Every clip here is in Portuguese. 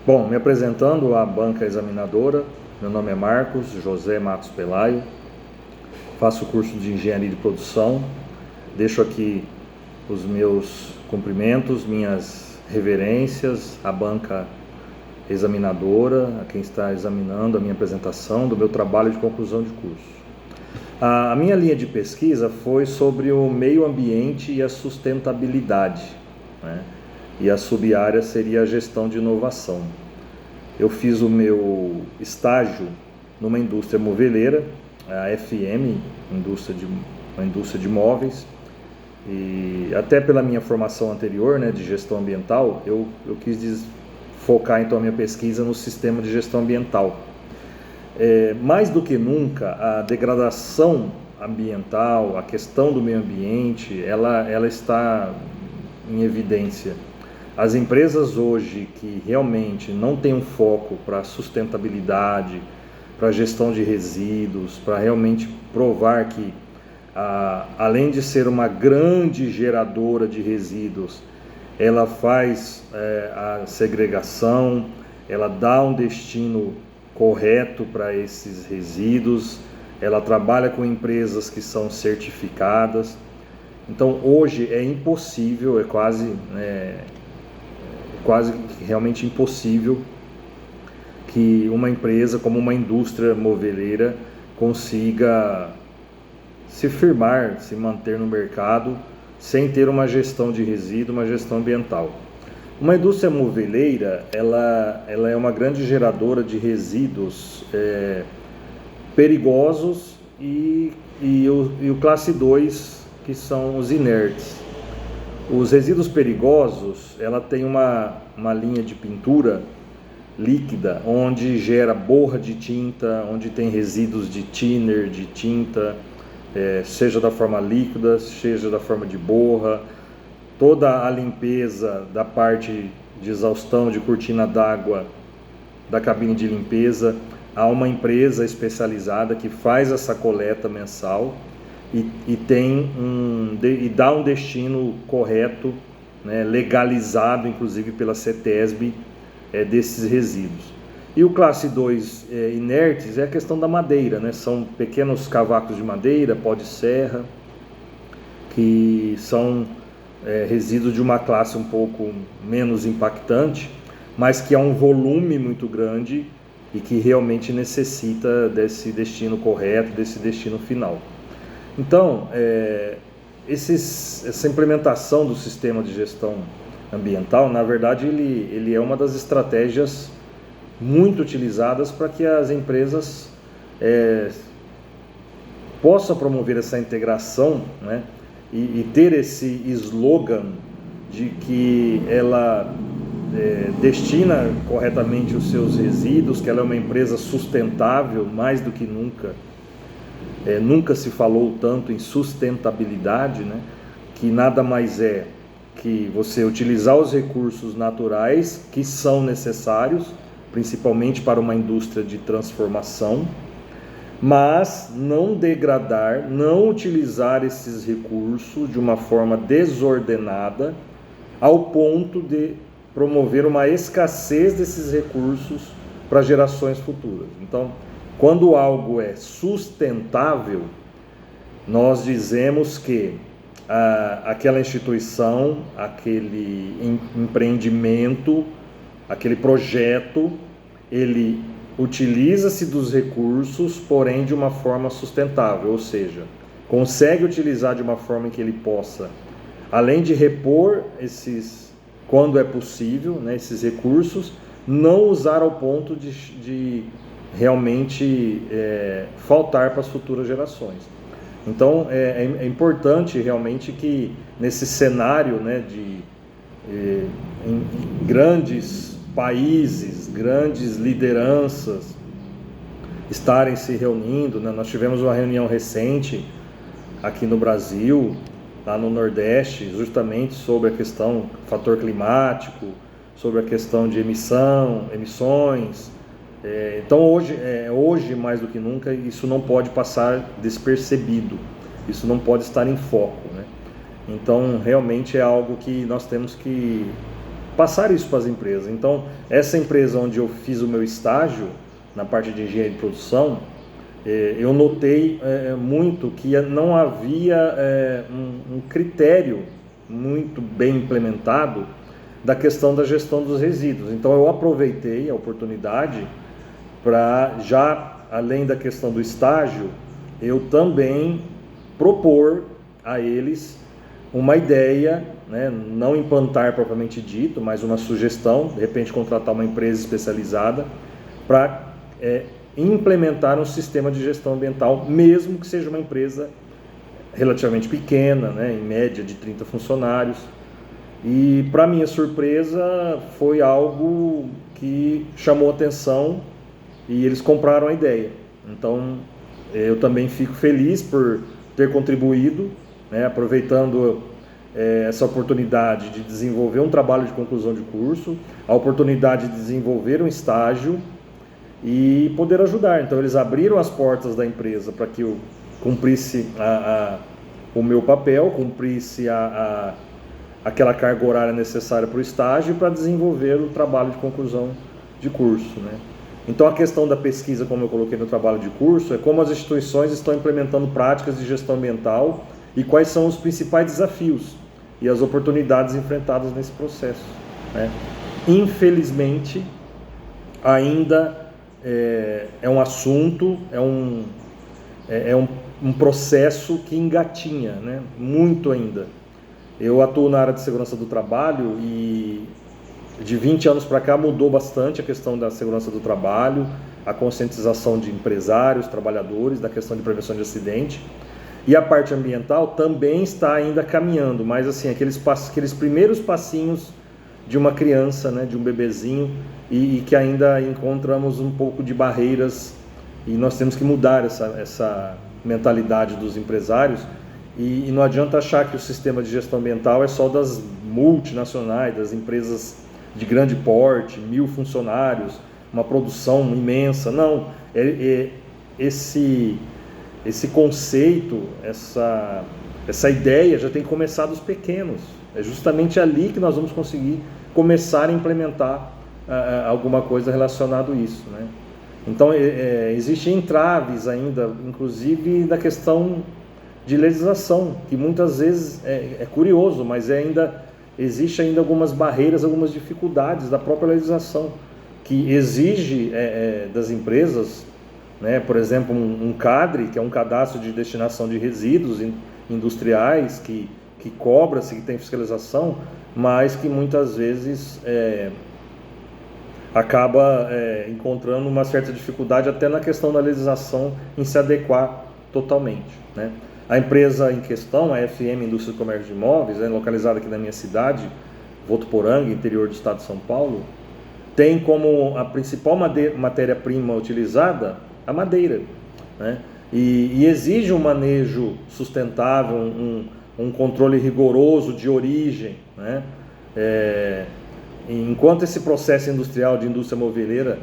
Bom, me apresentando à banca examinadora, meu nome é Marcos José Matos Pelaio, faço o curso de Engenharia de Produção, deixo aqui os meus cumprimentos, minhas reverências à banca examinadora, a quem está examinando a minha apresentação do meu trabalho de conclusão de curso. A minha linha de pesquisa foi sobre o meio ambiente e a sustentabilidade, né? E a subárea seria a gestão de inovação. Eu fiz o meu estágio numa indústria moveleira, a FM, uma indústria de móveis, e até pela minha formação anterior, né, de gestão ambiental, eu quis focar então a minha pesquisa no sistema de gestão ambiental. Mais do que nunca, a degradação ambiental, a questão do meio ambiente, ela está em evidência. As empresas hoje que realmente não têm um foco para sustentabilidade, para gestão de resíduos, para realmente provar que, além de ser uma grande geradora de resíduos, ela faz a segregação, ela dá um destino correto para esses resíduos, ela trabalha com empresas que são certificadas. Então hoje é impossível, é quase realmente impossível que uma empresa como uma indústria moveleira consiga se firmar, se manter no mercado sem ter uma gestão de resíduo, uma gestão ambiental. Uma indústria moveleira, ela é uma grande geradora de resíduos perigosos e o classe 2, que são os inertes. Os resíduos perigosos, ela tem uma linha de pintura líquida, onde gera borra de tinta, onde tem resíduos de thinner, de tinta, seja da forma líquida, seja da forma de borra. Toda a limpeza da parte de exaustão de cortina d'água da cabine de limpeza, há uma empresa especializada que faz essa coleta mensal e dá um destino correto, né, legalizado inclusive pela CETESB, desses resíduos. E o classe 2 inertes é a questão da madeira, né? São pequenos cavacos de madeira, pó de serra, que são resíduos de uma classe um pouco menos impactante, mas que há um volume muito grande e que realmente necessita desse destino correto, desse destino final. Então, essa implementação do sistema de gestão ambiental, na verdade, ele é uma das estratégias muito utilizadas para que as empresas possam promover essa integração, né? E ter esse slogan de que ela destina corretamente os seus resíduos, que ela é uma empresa sustentável, mais do que nunca. Nunca se falou tanto em sustentabilidade, né? Que nada mais é que você utilizar os recursos naturais que são necessários, principalmente para uma indústria de transformação, mas não degradar, não utilizar esses recursos de uma forma desordenada, ao ponto de promover uma escassez desses recursos para gerações futuras. Então, quando algo é sustentável, nós dizemos que aquela instituição, aquele empreendimento, aquele projeto, ele utiliza-se dos recursos, porém de uma forma sustentável, ou seja, consegue utilizar de uma forma em que ele possa, além de repor quando é possível, né, esses recursos, não usar ao ponto de realmente faltar para as futuras gerações. Então é importante realmente que nesse cenário, né, em grandes países, grandes lideranças estarem se reunindo, né? Nós tivemos uma reunião recente aqui no Brasil, lá no Nordeste, justamente sobre a questão do fator climático, sobre a questão de emissões. Então hoje mais do que nunca, isso não pode passar despercebido, isso não pode estar em foco, né? Então realmente é algo que nós temos que passar isso para as empresas. Então, essa empresa onde eu fiz o meu estágio, na parte de engenharia de produção, eu notei muito que não havia um critério muito bem implementado da questão da gestão dos resíduos. Então eu aproveitei a oportunidade para, já além da questão do estágio, eu também propor a eles uma ideia, né, não implantar propriamente dito, mas uma sugestão, de repente contratar uma empresa especializada para implementar um sistema de gestão ambiental, mesmo que seja uma empresa relativamente pequena, né, em média de 30 funcionários. E, para minha surpresa, foi algo que chamou atenção e eles compraram a ideia. Então, eu também fico feliz por ter contribuído, né, aproveitando essa oportunidade de desenvolver um trabalho de conclusão de curso, a oportunidade de desenvolver um estágio e poder ajudar. Então eles abriram as portas da empresa para que eu cumprisse o meu papel, cumprisse aquela carga horária necessária para o estágio e para desenvolver o trabalho de conclusão de curso, né? Então a questão da pesquisa, como eu coloquei no trabalho de curso, é como as instituições estão implementando práticas de gestão ambiental e quais são os principais desafios e as oportunidades enfrentadas nesse processo, né? Infelizmente, ainda é um assunto, um processo que engatinha, né? Muito ainda. Eu atuo na área de segurança do trabalho e de 20 anos para cá mudou bastante a questão da segurança do trabalho, a conscientização de empresários, trabalhadores, da questão de prevenção de acidente. E a parte ambiental também está ainda caminhando, mas assim, aqueles primeiros passinhos de uma criança, né, de um bebezinho, e que ainda encontramos um pouco de barreiras, e nós temos que mudar essa mentalidade dos empresários, e não adianta achar que o sistema de gestão ambiental é só das multinacionais, das empresas de grande porte, 1000 funcionários, uma produção imensa. Não, esse conceito, essa ideia já tem que começar dos pequenos. É justamente ali que nós vamos conseguir começar a implementar alguma coisa relacionada a isso, né? Então, existem entraves ainda, inclusive da questão de legislação, que muitas vezes é curioso, mas existe ainda algumas barreiras, algumas dificuldades da própria legislação, que exige das empresas, né, por exemplo, um CADRE, que é um cadastro de destinação de resíduos industriais, que cobra-se, que tem fiscalização, mas que muitas vezes acaba encontrando uma certa dificuldade até na questão da legislação em se adequar totalmente, né? A empresa em questão, a FM Indústria do Comércio de Imóveis, localizada aqui na minha cidade, Votuporanga, interior do estado de São Paulo, tem como a principal matéria-prima utilizada a madeira, né? E exige um manejo sustentável, um controle rigoroso de origem, né? Enquanto esse processo industrial de indústria moveleira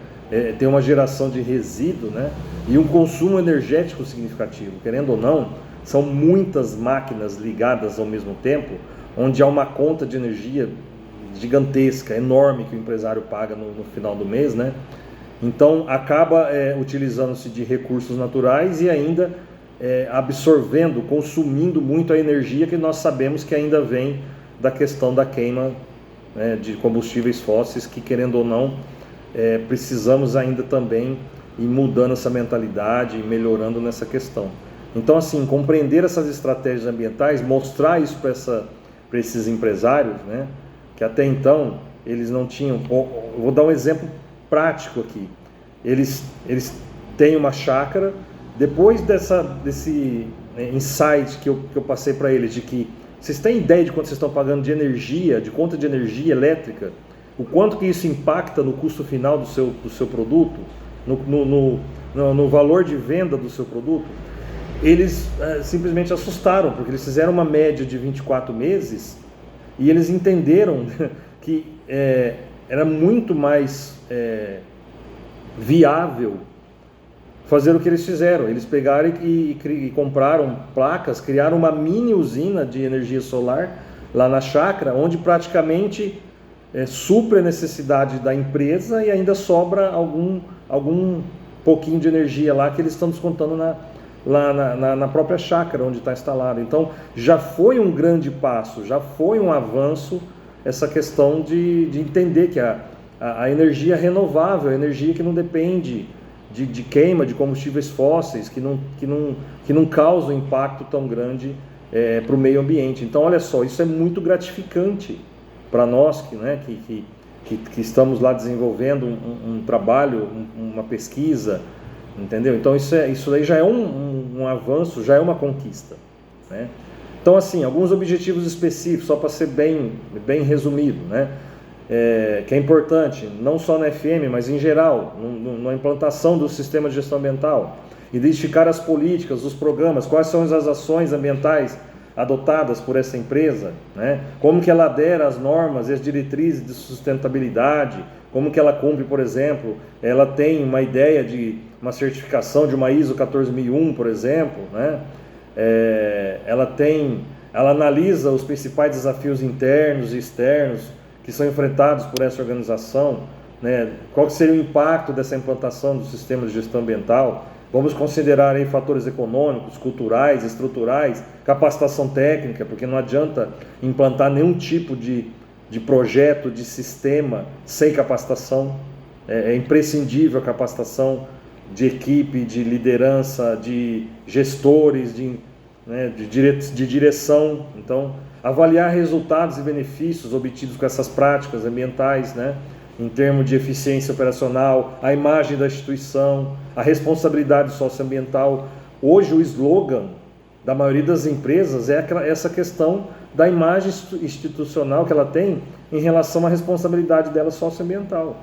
tem uma geração de resíduo, né, e um consumo energético significativo, querendo ou não, são muitas máquinas ligadas ao mesmo tempo, onde há uma conta de energia gigantesca, enorme, que o empresário paga no final do mês, né? Então acaba utilizando-se de recursos naturais e ainda absorvendo, consumindo muito a energia que nós sabemos que ainda vem da questão da queima, né, de combustíveis fósseis, que, querendo ou não, precisamos ainda também ir mudando essa mentalidade e melhorando nessa questão. Então, assim, compreender essas estratégias ambientais, mostrar isso para esses empresários, né, que até então eles não tinham. Vou dar um exemplo prático aqui. Eles têm uma chácara. Depois desse insight que eu passei para eles, de que vocês têm ideia de quanto vocês estão pagando de energia, de conta de energia elétrica, o quanto que isso impacta no custo final do seu produto, no valor de venda do seu produto? Eles simplesmente assustaram, porque eles fizeram uma média de 24 meses e eles entenderam que era muito mais viável fazer o que eles fizeram. Eles pegaram e compraram placas, criaram uma mini usina de energia solar lá na chácara, onde praticamente supre a necessidade da empresa e ainda sobra algum pouquinho de energia lá que eles estão descontando lá na própria chácara onde está instalado. Então já foi um grande passo, já foi um avanço essa questão de entender que a energia renovável, a energia que não depende de queima de combustíveis fósseis, que não causa um impacto tão grande para o meio ambiente. Então olha só, isso é muito gratificante para nós que estamos lá desenvolvendo um trabalho, uma pesquisa, entendeu? Então isso daí já é um avanço, já é uma conquista, né? Então assim, alguns objetivos específicos, só para ser bem resumido, né? Que é importante, não só na FM, mas em geral, na implantação do sistema de gestão ambiental, identificar as políticas, os programas, quais são as ações ambientais adotadas por essa empresa, né? Como que ela adera às normas e às diretrizes de sustentabilidade, como que ela cumpre, por exemplo, ela tem uma ideia de uma certificação de uma ISO 14001, por exemplo, né? Ela analisa os principais desafios internos e externos que são enfrentados por essa organização, né? Qual seria o impacto dessa implantação do sistema de gestão ambiental? Vamos considerar aí fatores econômicos, culturais, estruturais, capacitação técnica, porque não adianta implantar nenhum tipo de projeto, de sistema sem capacitação. É imprescindível a capacitação de equipe, de liderança, de gestores, de direção. Então, avaliar resultados e benefícios obtidos com essas práticas ambientais, né? Em termos de eficiência operacional, a imagem da instituição, a responsabilidade socioambiental. Hoje o slogan da maioria das empresas é essa questão da imagem institucional que ela tem em relação à responsabilidade dela socioambiental.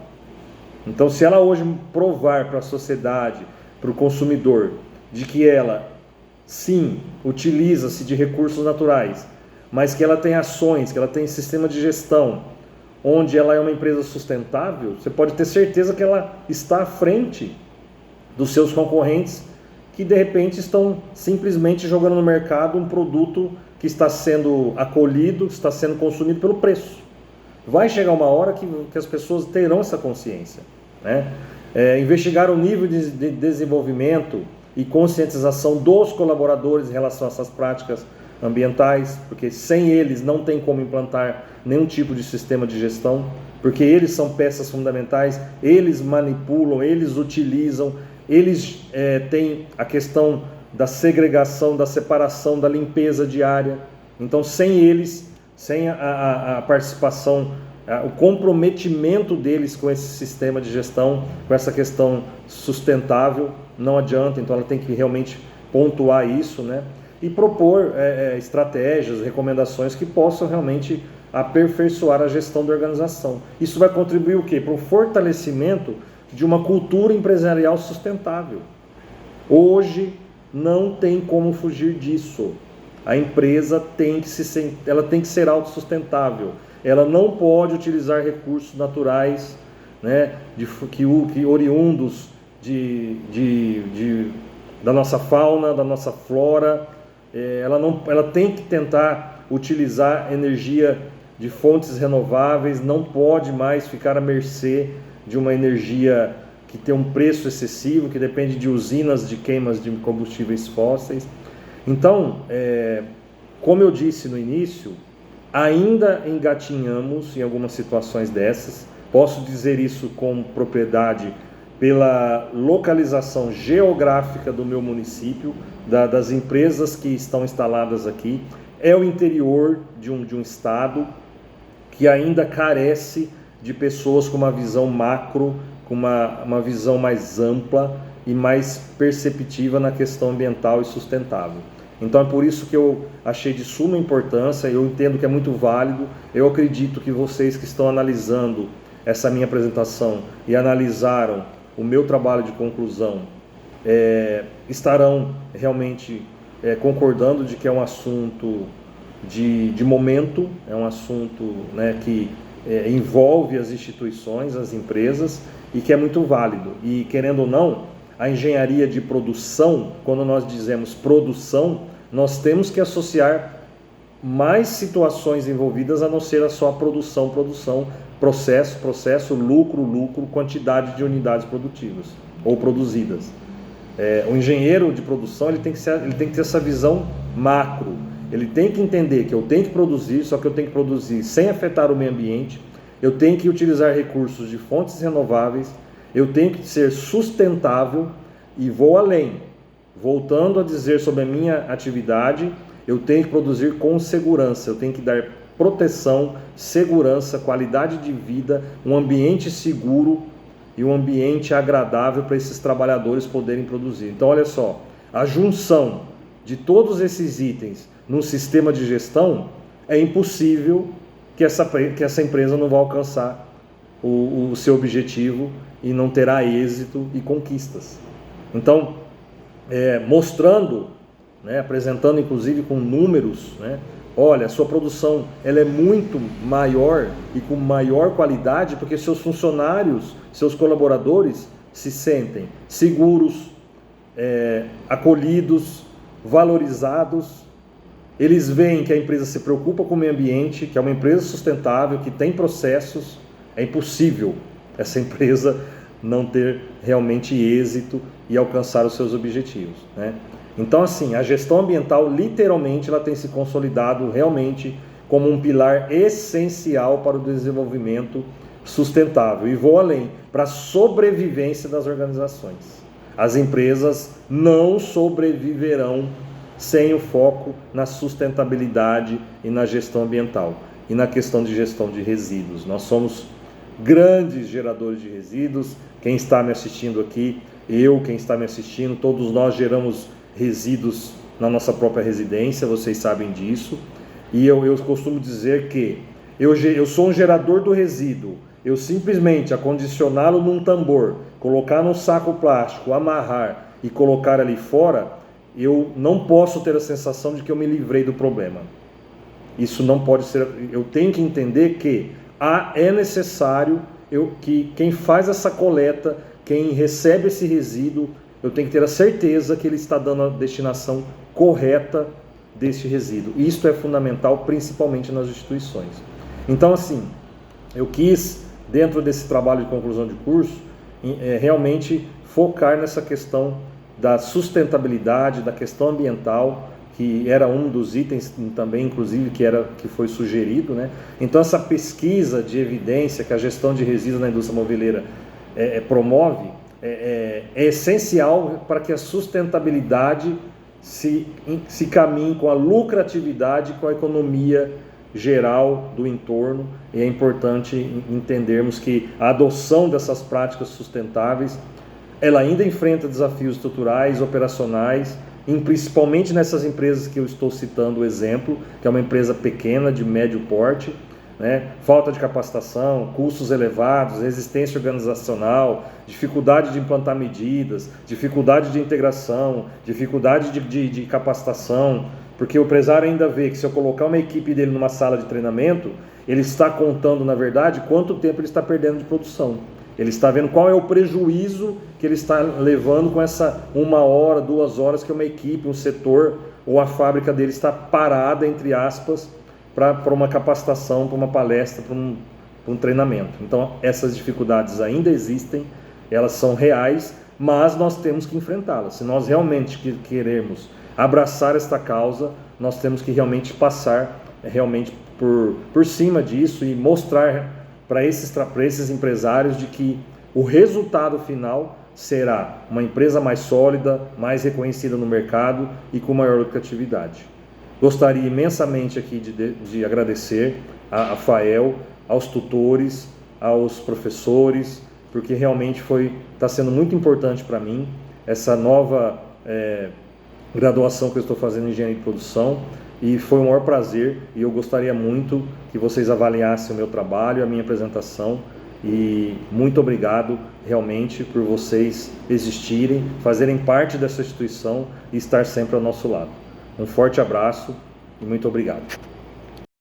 Então, se ela hoje provar para a sociedade, para o consumidor, de que ela, sim, utiliza-se de recursos naturais, mas que ela tem ações, que ela tem sistema de gestão, onde ela é uma empresa sustentável, você pode ter certeza que ela está à frente dos seus concorrentes que de repente estão simplesmente jogando no mercado um produto que está sendo acolhido, está sendo consumido pelo preço. Vai chegar uma hora que as pessoas terão essa consciência, né? Investigar o nível de desenvolvimento e conscientização dos colaboradores em relação a essas práticas ambientais, porque sem eles não tem como implantar nenhum tipo de sistema de gestão, porque eles são peças fundamentais, eles manipulam, eles utilizam, eles têm a questão da segregação, da separação, da limpeza diária. Então, sem eles, sem a participação, o comprometimento deles com esse sistema de gestão, com essa questão sustentável, não adianta. Então, ela tem que realmente pontuar isso, né? E propor estratégias, recomendações que possam realmente aperfeiçoar a gestão da organização. Isso vai contribuir o quê? Para o fortalecimento de uma cultura empresarial sustentável. Hoje não tem como fugir disso. A empresa tem que ser autossustentável. Ela não pode utilizar recursos naturais, né, que oriundos da nossa fauna, da nossa flora. Ela tem que tentar utilizar energia de fontes renováveis, não pode mais ficar à mercê de uma energia que tem um preço excessivo, que depende de usinas de queimas de combustíveis fósseis. Então, como eu disse no início, ainda engatinhamos em algumas situações dessas. Posso dizer isso com propriedade pela localização geográfica do meu município, das empresas que estão instaladas aqui. É o interior de um estado que ainda carece de pessoas com uma visão macro, com uma visão mais ampla e mais perceptiva na questão ambiental e sustentável. Então é por isso que eu achei de suma importância, eu entendo que é muito válido. Eu acredito que vocês que estão analisando essa minha apresentação e analisaram o meu trabalho de conclusão, estarão realmente concordando de que é um assunto de momento, é um assunto, né, que envolve as instituições, as empresas, e que é muito válido. E querendo ou não, a engenharia de produção, quando nós dizemos produção, nós temos que associar mais situações envolvidas a não ser a só produção, processo, lucro, quantidade de unidades produtivas ou produzidas. O engenheiro de produção ele tem que ter essa visão macro. Ele tem que entender que eu tenho que produzir, só que eu tenho que produzir sem afetar o meio ambiente, eu tenho que utilizar recursos de fontes renováveis, eu tenho que ser sustentável e vou além. Voltando a dizer sobre a minha atividade, eu tenho que produzir com segurança, eu tenho que dar proteção, segurança, qualidade de vida, um ambiente seguro e um ambiente agradável para esses trabalhadores poderem produzir. Então, olha só, a junção de todos esses itens num sistema de gestão, é impossível que essa empresa não vá alcançar o seu objetivo e não terá êxito e conquistas. Então, mostrando, apresentando inclusive com números, olha, a sua produção ela é muito maior e com maior qualidade porque seus funcionários, seus colaboradores se sentem seguros, acolhidos, valorizados. Eles veem que a empresa se preocupa com o meio ambiente, que é uma empresa sustentável, que tem processos. É impossível essa empresa não ter realmente êxito e alcançar os seus objetivos, Então, assim, a gestão ambiental, literalmente, ela tem se consolidado realmente como um pilar essencial para o desenvolvimento sustentável. E vou além, para a sobrevivência das organizações. As empresas não sobreviverão sem o foco na sustentabilidade e na gestão ambiental e na questão de gestão de resíduos. Nós somos grandes geradores de resíduos. Quem está me assistindo aqui, quem está me assistindo, todos nós geramos resíduos na nossa própria residência, vocês sabem disso. E eu costumo dizer que eu sou um gerador do resíduo. Eu simplesmente acondicioná-lo num tambor, colocar num saco plástico, amarrar e colocar ali fora, eu não posso ter a sensação de que eu me livrei do problema. Isso não pode ser. Eu tenho que entender que é necessário que quem faz essa coleta, quem recebe esse resíduo, eu tenho que ter a certeza que ele está dando a destinação correta desse resíduo. Isto é fundamental, principalmente nas instituições. Então, assim, eu quis, dentro desse trabalho de conclusão de curso, realmente focar nessa questão da sustentabilidade, da questão ambiental, que era um dos itens também, inclusive, que foi sugerido, Então, essa pesquisa de evidência que a gestão de resíduos na indústria moveleira promove é essencial para que a sustentabilidade se caminhe com a lucratividade, com a economia geral do entorno. E é importante entendermos que a adoção dessas práticas sustentáveis ela ainda enfrenta desafios estruturais, operacionais, principalmente nessas empresas que eu estou citando o exemplo, que é uma empresa pequena, de médio porte, falta de capacitação, custos elevados, resistência organizacional, dificuldade de implantar medidas, dificuldade de integração, dificuldade de capacitação, porque o empresário ainda vê que se eu colocar uma equipe dele numa sala de treinamento, ele está contando, na verdade, quanto tempo ele está perdendo de produção. Ele está vendo qual é o prejuízo que ele está levando com essa 1 hora, 2 horas que uma equipe, um setor ou a fábrica dele está parada, entre aspas, para uma capacitação, para uma palestra, para um treinamento. Então, essas dificuldades ainda existem, elas são reais, mas nós temos que enfrentá-las. Se nós realmente queremos abraçar esta causa, nós temos que realmente passar por cima disso e mostrar para esses empresários de que o resultado final será uma empresa mais sólida, mais reconhecida no mercado e com maior lucratividade. Gostaria imensamente aqui de agradecer a FAEL, aos tutores, aos professores, porque realmente está sendo muito importante para mim essa nova graduação que eu estou fazendo em engenharia de produção. E foi um maior prazer e eu gostaria muito que vocês avaliassem o meu trabalho, a minha apresentação. E muito obrigado realmente por vocês existirem, fazerem parte dessa instituição e estar sempre ao nosso lado. Um forte abraço e muito obrigado.